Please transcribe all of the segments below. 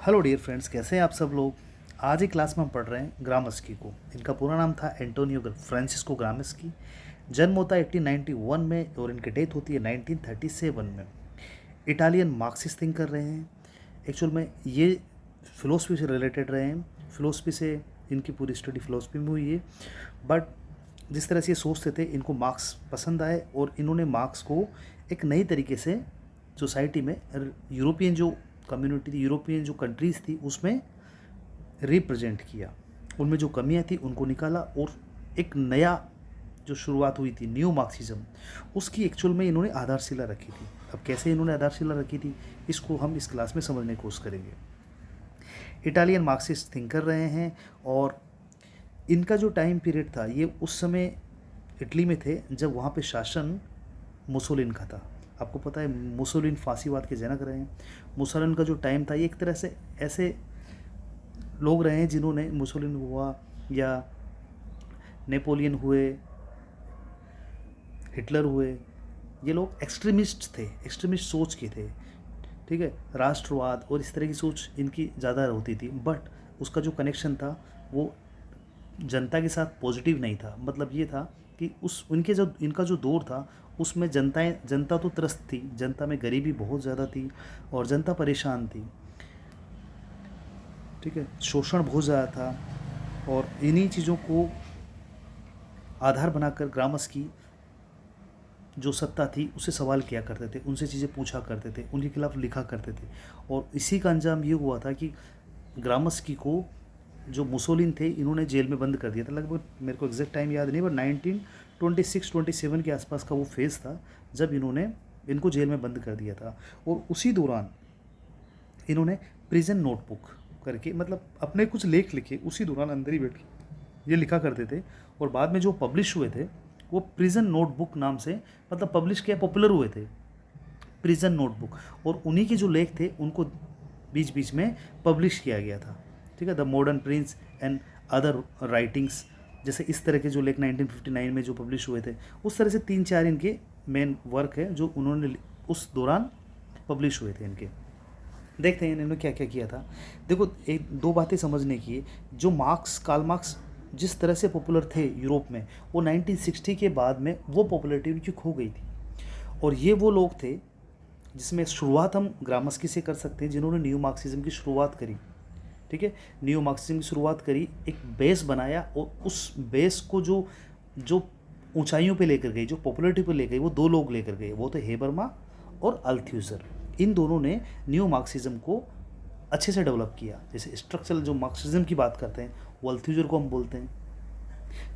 Hello dear friends, कैसे हैं आप सब लोग। आज ही क्लास में हम पढ़ रहे हैं ग्रामस्की को। इनका पूरा नाम था एंटोनियो फ्रांसिस्को ग्रामस्की। जन्म होता है 1891 में और इनकी डेथ होती है 1937 में। इटालियन मार्क्सिस्ट थिंकर रहे हैं। एक्चुअल में ये फ़िलोसफी से रिलेटेड रहे हैं। फ़िलोसफी से इनकी पूरी स्टडी फ़िलोसफी में हुई है। बट जिस तरह से ये सोचते थे, इनको मार्क्स पसंद आए और इन्होंने मार्क्स को एक नई तरीके से सोसाइटी में, यूरोपियन जो कम्युनिटी थी, यूरोपियन जो कंट्रीज़ थी, उसमें रिप्रेजेंट किया। उनमें जो कमियां थी उनको निकाला और एक नया जो शुरुआत हुई थी न्यू मार्क्सिज्म, उसकी एक्चुअल में इन्होंने आधारशिला रखी थी। अब कैसे इन्होंने आधारशिला रखी थी, इसको हम इस क्लास में समझने की कोशिश करेंगे। इटालियन मार्क्सिस्ट थिंकर रहे हैं और इनका जो टाइम पीरियड था, ये उस समय इटली में थे जब वहाँ पे शासन मुसोलिन का था। आपको पता है मुसोलिन फांसीवाद के जनक रहे हैं। मुसोलिन का जो टाइम था, ये एक तरह से ऐसे लोग रहे हैं जिन्होंने, मुसोलिन हुआ या नेपोलियन हुए, हिटलर हुए, ये लोग एक्सट्रीमिस्ट थे, एक्सट्रीमिस्ट सोच के थे। ठीक है, राष्ट्रवाद और इस तरह की सोच इनकी ज़्यादा होती थी। बट उसका जो कनेक्शन था वो जनता के साथ पॉजिटिव नहीं था। मतलब ये था कि उस उनके जो इनका जो दौर था उसमें जनता तो त्रस्त थी, जनता में गरीबी बहुत ज़्यादा थी और जनता परेशान थी। ठीक है, शोषण बहुत ज़्यादा था और इन्हीं चीज़ों को आधार बनाकर ग्रामस्की जो सत्ता थी उसे सवाल किया करते थे, उनसे चीज़ें पूछा करते थे, उनके खिलाफ लिखा करते थे। और इसी का अंजाम ये हुआ था कि ग्रामस्की को जो मुसोलिन थे इन्होंने जेल में बंद कर दिया था। लगभग मेरे को एग्जैक्ट टाइम याद नहीं, बट 1926-27 के आसपास का वो फेज़ था जब इन्होंने इनको जेल में बंद कर दिया था। और उसी दौरान इन्होंने प्रिजन नोटबुक करके, मतलब अपने कुछ लेख लिखे उसी दौरान अंदर ही बैठ के ये लिखा करते थे। और बाद में जो पब्लिश हुए थे वो प्रिजन नोटबुक नाम से, मतलब पब्लिश किया, पॉपुलर हुए थे प्रिजन नोटबुक। और उन्हीं के जो लेख थे उनको बीच बीच में पब्लिश किया गया था। ठीक है, the modern Prince and other writings, जैसे इस तरह के जो लेख 1959 में जो पब्लिश हुए थे, उस तरह से 3-4 इनके मेन वर्क है जो उन्होंने उस दौरान पब्लिश हुए थे इनके। देखते हैं इन्होंने क्या क्या किया था। देखो, एक दो बातें समझने की। जो कार्ल मार्क्स जिस तरह से पॉपुलर थे यूरोप में, वो 1960 के बाद में वो पॉपुलैरिटी उनकी खो गई थी। और ये वो लोग थे जिसमें शुरुआत हम ग्रामस्की से कर सकते हैं, जिन्होंने न्यू मार्क्सिज्म की शुरुआत करी। ठीक है, न्यू मार्क्सिज्म की शुरुआत करी, एक बेस बनाया और उस बेस को जो जो ऊंचाइयों पे लेकर गई, जो पॉपुलैरिटी पे ले गई, वो दो लोग लेकर गए, वो थे हेबरमा और अल्थ्यूजर। इन दोनों ने न्यू मार्क्सिज्म को अच्छे से डेवलप किया। जैसे स्ट्रक्चरल जो मार्क्सिज्म की बात करते हैं वो अल्थ्यूजर को हम बोलते हैं।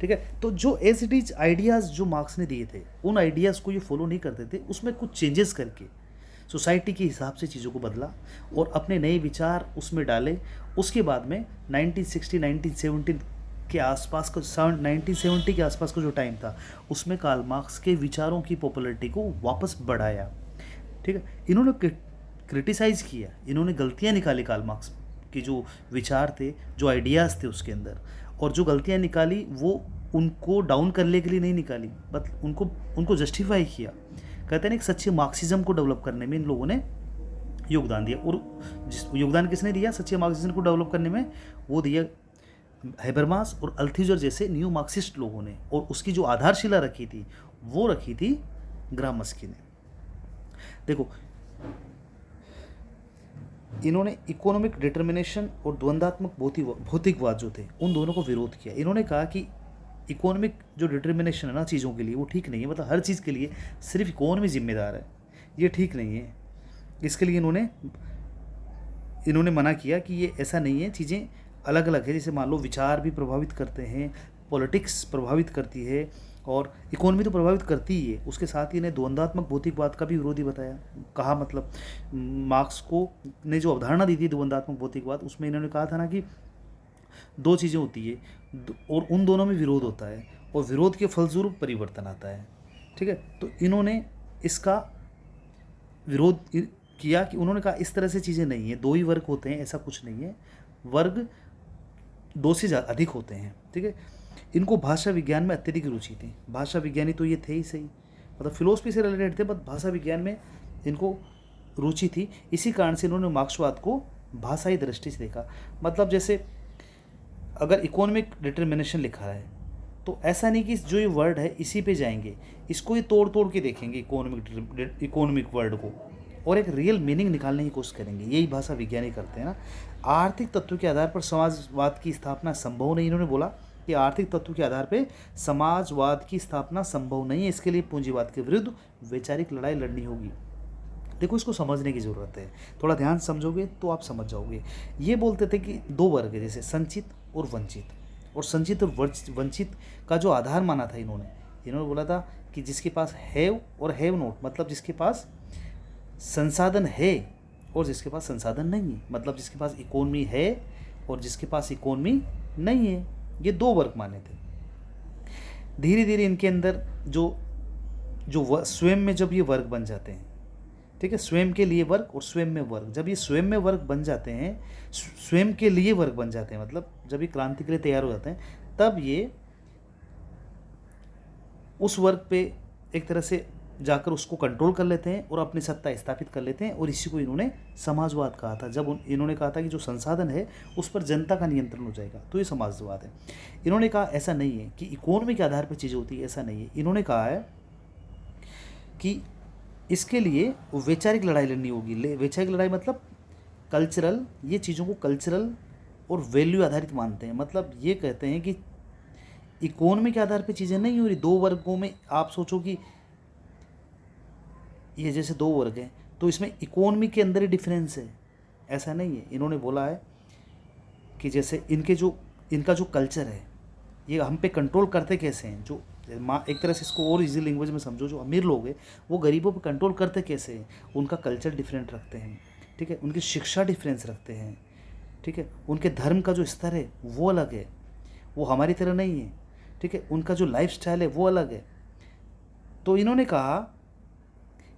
ठीक है, तो जो एज इट इज आइडियाज़ जो मार्क्स ने दिए थे, उन आइडियाज़ को ये फॉलो नहीं करते थे, उसमें कुछ चेंजेस करके सोसाइटी के हिसाब से चीज़ों को बदला और अपने नए विचार उसमें डाले। उसके बाद में 1960-1970 के आसपास का 1970 के आसपास का जो टाइम था, उसमें कार्ल मार्क्स के विचारों की पॉपुलैरिटी को वापस बढ़ाया। ठीक है, इन्होंने क्रिटिसाइज़ किया, इन्होंने गलतियां निकाली कार्ल मार्क्स के जो विचार थे, जो आइडियाज़ थे उसके अंदर। और जो गलतियां निकाली वो उनको डाउन करने के लिए नहीं निकाली, बट उनको उनको जस्टिफाई किया। कहते हैं ना, एक सच्चे मार्क्सिज्म को डेवलप करने में इन लोगों ने योगदान दिया। और जिस योगदान किसने दिया सच्चे मार्क्सिज्म को डेवलप करने में, वो दिया हेबरमास और अल्थीजर जैसे न्यू मार्क्सिस्ट लोगों ने। और उसकी जो आधारशिला रखी थी वो रखी थी ग्रामस्की ने। देखो, इन्होंने इकोनॉमिक डिटर्मिनेशन और द्वंद्वात्मक भौतिकवाद जो थे उन दोनों को विरोध किया। इन्होंने कहा कि इकोनॉमिक जो डिटर्मिनेशन है ना चीज़ों के लिए, वो ठीक नहीं है। मतलब हर चीज़ के लिए सिर्फ इकोनॉमी जिम्मेदार है, ये ठीक नहीं है। इसके लिए इन्होंने मना किया कि ये ऐसा नहीं है, चीज़ें अलग अलग है। जैसे मान लो विचार भी प्रभावित करते हैं, पॉलिटिक्स प्रभावित करती है और इकोनॉमी तो प्रभावित करती ही है। उसके साथ ही इन्हें द्वंद्वात्मक भौतिकवाद का भी विरोधी बताया। कहा, मतलब मार्क्स को ने जो अवधारणा दी थी द्वंद्वात्मक भौतिकवाद, उसमें इन्होंने कहा था ना कि दो चीज़ें होती है और उन दोनों में विरोध होता है और विरोध के फलस्वरूप परिवर्तन आता है। ठीक है, तो इन्होंने इसका विरोध किया कि उन्होंने कहा इस तरह से चीज़ें नहीं है, दो ही वर्ग होते हैं, ऐसा कुछ नहीं है, वर्ग दो से अधिक होते हैं। ठीक है, इनको भाषा विज्ञान में अत्यधिक रुचि थी। भाषा विज्ञानी तो ये थे ही सही, मतलब फिलोसफी से रिलेटेड थे, बट भाषा विज्ञान में इनको रुचि थी। इसी कारण से इन्होंने मार्क्सवाद को भाषाई दृष्टि से देखा। मतलब जैसे अगर इकोनॉमिक डिटर्मिनेशन लिखा है तो ऐसा नहीं कि जो ये वर्ड है इसी पे जाएंगे, इसको ही तोड़ तोड़ के देखेंगे इकोनॉमिक वर्ड को, और एक रियल मीनिंग निकालने की कोशिश करेंगे। यही भाषा विज्ञानी करते हैं ना। आर्थिक तत्व के आधार पर समाजवाद की स्थापना संभव नहीं, इन्होंने बोला कि आर्थिक तत्व के आधार पर समाजवाद की स्थापना संभव नहीं है, इसके लिए पूंजीवाद के विरुद्ध वैचारिक लड़ाई लड़नी होगी। देखो, इसको समझने की ज़रूरत है, थोड़ा ध्यान समझोगे तो आप समझ जाओगे। ये बोलते थे कि दो वर्ग है, जैसे संचित और वंचित, और संचित और वंचित का जो आधार माना था इन्होंने बोला था कि जिसके पास हैव और हैव नोट, मतलब जिसके पास संसाधन है और जिसके पास संसाधन नहीं है, मतलब जिसके पास इकोनॉमी है और जिसके पास इकोनॉमी नहीं है, ये दो वर्ग माने थे। धीरे धीरे इनके अंदर जो स्वयं में जब ये वर्ग बन जाते हैं, ठीक है, स्वयं के लिए वर्ग और स्वयं में वर्ग, जब ये स्वयं में वर्ग बन जाते हैं, स्वयं के लिए वर्ग बन जाते हैं, मतलब जब ये क्रांति के लिए तैयार हो जाते हैं, तब ये उस वर्ग पे एक तरह से जाकर उसको कंट्रोल कर लेते हैं और अपनी सत्ता स्थापित कर लेते हैं, और इसी को इन्होंने समाजवाद कहा था। जब इन्होंने कहा था कि जो संसाधन है उस पर जनता का नियंत्रण हो जाएगा, तो ये समाजवाद है। इन्होंने कहा ऐसा नहीं है कि इकोनॉमी के आधार पर चीज़ें होती है, ऐसा नहीं है। इन्होंने कहा है कि इसके लिए वैचारिक लड़ाई लड़नी होगी। वैचारिक लड़ाई मतलब कल्चरल, ये चीज़ों को कल्चरल और वैल्यू आधारित मानते हैं। मतलब ये कहते हैं कि इकोनॉमी के आधार पे चीज़ें नहीं हो रही। दो वर्गों में आप सोचो कि ये जैसे दो वर्ग हैं तो इसमें इकोनॉमी के अंदर ही डिफरेंस है, ऐसा नहीं है। इन्होंने बोला है कि जैसे इनका जो कल्चर है, ये हम पे कंट्रोल करते कैसे हैं, जो एक तरह से इसको और इजी लैंग्वेज में समझो, जो अमीर लोग हैं वो गरीबों पे कंट्रोल करते कैसे हैं, उनका कल्चर डिफरेंट रखते हैं, ठीक है, उनकी शिक्षा डिफरेंस रखते हैं, ठीक है, उनके धर्म का जो स्तर है वो अलग है, वो हमारी तरह नहीं है, ठीक है, उनका जो लाइफ स्टाइल है वो अलग है। तो इन्होंने कहा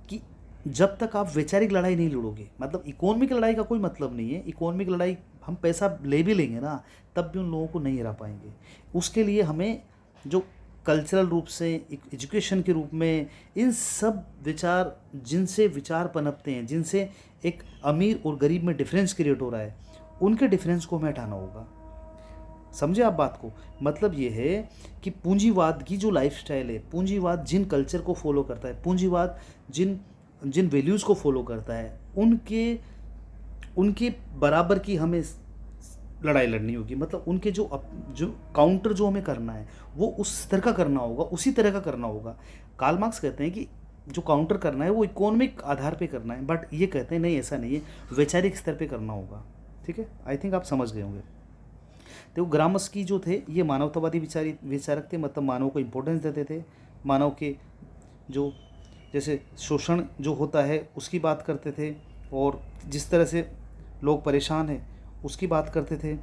कि जब तक आप वैचारिक लड़ाई नहीं लड़ोगे, मतलब इकोनॉमिक लड़ाई का कोई मतलब नहीं है, इकोनॉमिक लड़ाई हम पैसा ले भी लेंगे ना तब भी उन लोगों को नहीं हरा पाएंगे। उसके लिए हमें जो कल्चरल रूप से, एजुकेशन के रूप में, इन सब विचार जिनसे विचार पनपते हैं, जिनसे एक अमीर और गरीब में डिफरेंस क्रिएट हो रहा है, उनके डिफरेंस को हमें हटाना होगा। समझे आप बात को? मतलब ये है कि पूंजीवाद की जो लाइफस्टाइल है, पूंजीवाद जिन कल्चर को फॉलो करता है, पूंजीवाद जिन वैल्यूज़ को फॉलो करता है, उनके बराबर की हमें लड़ाई लड़नी होगी। मतलब उनके जो काउंटर जो हमें करना है वो उस तरह का करना होगा, उसी तरह का करना होगा। कार्ल मार्क्स कहते हैं कि जो काउंटर करना है वो इकोनॉमिक आधार पे करना है, बट ये कहते हैं नहीं, ऐसा नहीं है, वैचारिक स्तर पे करना होगा। ठीक है, आई थिंक आप समझ गए होंगे। तो ग्रामस्की जो थे ये मानवतावादी विचारक थे, मतलब मानव को इम्पोर्टेंस देते थे, मानव के जो जैसे शोषण जो होता है उसकी बात करते थे, और जिस तरह से लोग परेशान हैं उसकी बात करते थे,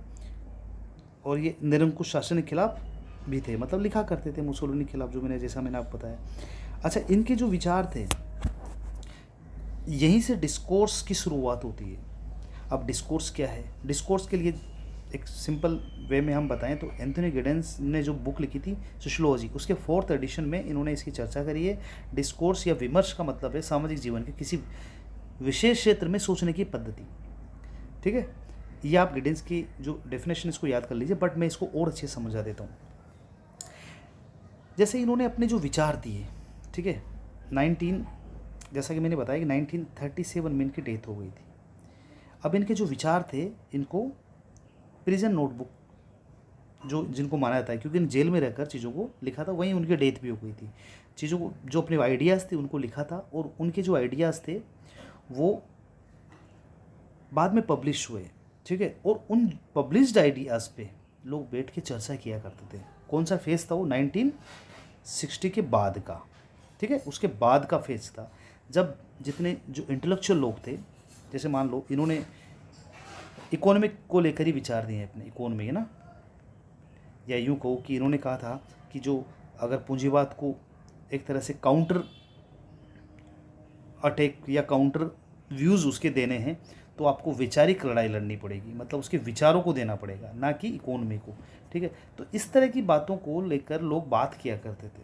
और ये निरंकुश शासन के खिलाफ भी थे, मतलब लिखा करते थे मुसोलिनी के खिलाफ, जो मैंने आपको बताया। अच्छा, इनके जो विचार थे, यहीं से डिस्कोर्स की शुरुआत होती है। अब डिस्कोर्स क्या है? डिस्कोर्स के लिए एक सिंपल वे में हम बताएं तो एंथोनी गिडेंस ने जो बुक लिखी थी सोशियोलॉजी, उसके 4th एडिशन में इन्होंने इसकी चर्चा करी है। डिस्कोर्स या विमर्श का मतलब है सामाजिक जीवन के किसी विशेष क्षेत्र में सोचने की पद्धति। ठीक है, ये आप गिडेंस की जो डेफिनेशन इसको याद कर लीजिए, बट मैं इसको और अच्छे से समझा देता हूँ। जैसे इन्होंने अपने जो विचार दिए, ठीक है, जैसा कि मैंने बताया कि 1937 में इनकी डेथ हो गई थी। अब इनके जो विचार थे, इनको प्रिजन नोटबुक जिनको माना जाता है, क्योंकि इन जेल में रहकर चीज़ों को लिखा था, वहीं उनकी डेथ भी हो गई थी। चीज़ों को जो अपने आइडियाज़ थे उनको लिखा था, और उनके जो आइडियाज़ थे वो बाद में पब्लिश हुए। ठीक है, और उन पब्लिश्ड आइडियाज़ पे लोग बैठ के चर्चा किया करते थे। कौन सा फेज़ था वो? 1960 के बाद का, ठीक है, उसके बाद का फेज़ था, जब जितने जो इंटेलेक्चुअल लोग थे, जैसे मान लो इन्होंने इकोनॉमिक को लेकर ही विचार दिए अपने, इकोनॉमी है ना, या यूँ कहो कि इन्होंने कहा था कि जो अगर पूंजीवाद को एक तरह से काउंटर अटैक या काउंटर व्यूज़ उसके देने हैं तो आपको वैचारिक लड़ाई लड़नी पड़ेगी, मतलब उसके विचारों को देना पड़ेगा, ना कि इकोनॉमी को। ठीक है, तो इस तरह की बातों को लेकर लोग बात किया करते थे।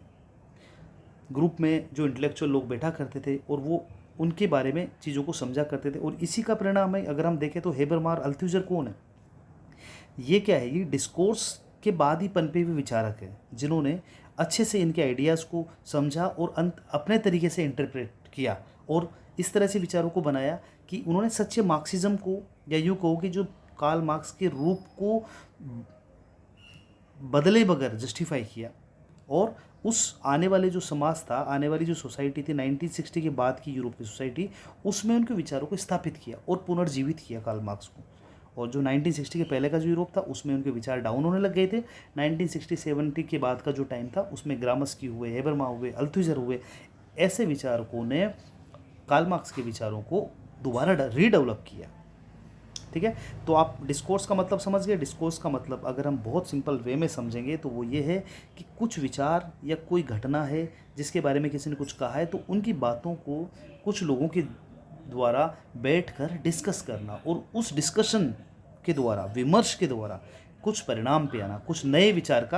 ग्रुप में जो इंटेलेक्चुअल लोग बैठा करते थे और वो उनके बारे में चीज़ों को समझा करते थे। और इसी का परिणाम है, अगर हम देखें तो हेबरमार अल्थुजर कौन है? ये क्या है? ये डिस्कोर्स के बाद ही पनपे हुए विचारक हैं, जिन्होंने अच्छे से इनके आइडियाज़ को समझा और अंत अपने तरीके से इंटरप्रेट किया और इस तरह से विचारों को बनाया कि उन्होंने सच्चे मार्क्सिज्म को, या यूँ कहो कि जो कार्ल मार्क्स के रूप को बदले बगैर जस्टिफाई किया। और उस आने वाले जो समाज था, आने वाली जो सोसाइटी थी 1960 के बाद की यूरोप की सोसाइटी, उसमें उनके विचारों को स्थापित किया और पुनर्जीवित किया कार्ल मार्क्स को। और जो 1960 के पहले का जो यूरोप था उसमें उनके विचार डाउन होने लग गए थे। 1960-70 के बाद का जो टाइम था उसमें ग्रामस्की हुए, हेबरमा हुए, अल्थुजर हुए, ऐसे विचारकों ने कार्ल मार्क्स के विचारों को दोबारा रीडेवलप किया। ठीक है, तो आप डिस्कोर्स का मतलब समझ गए। डिस्कोर्स का मतलब अगर हम बहुत सिंपल वे में समझेंगे तो वो ये है कि कुछ विचार या कोई घटना है जिसके बारे में किसी ने कुछ कहा है, तो उनकी बातों को कुछ लोगों के द्वारा बैठकर डिस्कस करना और उस डिस्कशन के द्वारा, विमर्श के द्वारा कुछ परिणाम पे आना, कुछ नए विचार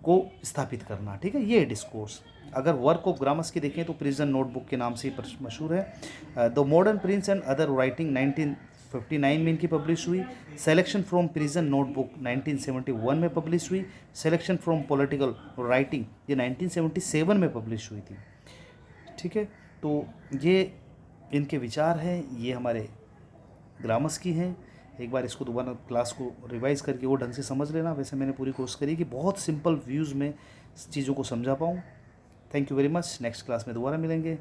को स्थापित करना। ठीक है, ये है डिस्कोर्स। अगर वर्क ऑफ ग्रामस्की देखें तो प्रिजन नोटबुक के नाम से ही मशहूर है। The modern Prince and other writing 1959 में इनकी पब्लिश हुई। सेलेक्शन फ्रॉम प्रिजन नोटबुक 1971 में पब्लिश हुई। सेलेक्शन फ्रॉम पॉलिटिकल राइटिंग ये 1977 में पब्लिश हुई थी। ठीक है, तो ये इनके विचार हैं, ये हमारे ग्रामस्की हैं। एक बार इसको दोबारा क्लास को रिवाइज़ करके वो ढंग से समझ लेना। वैसे मैंने पूरी कोशिश करी कि बहुत सिंपल व्यूज़ में चीज़ों को समझा पाऊँ। Thank you very much. Next class में दोबारा मिलेंगे।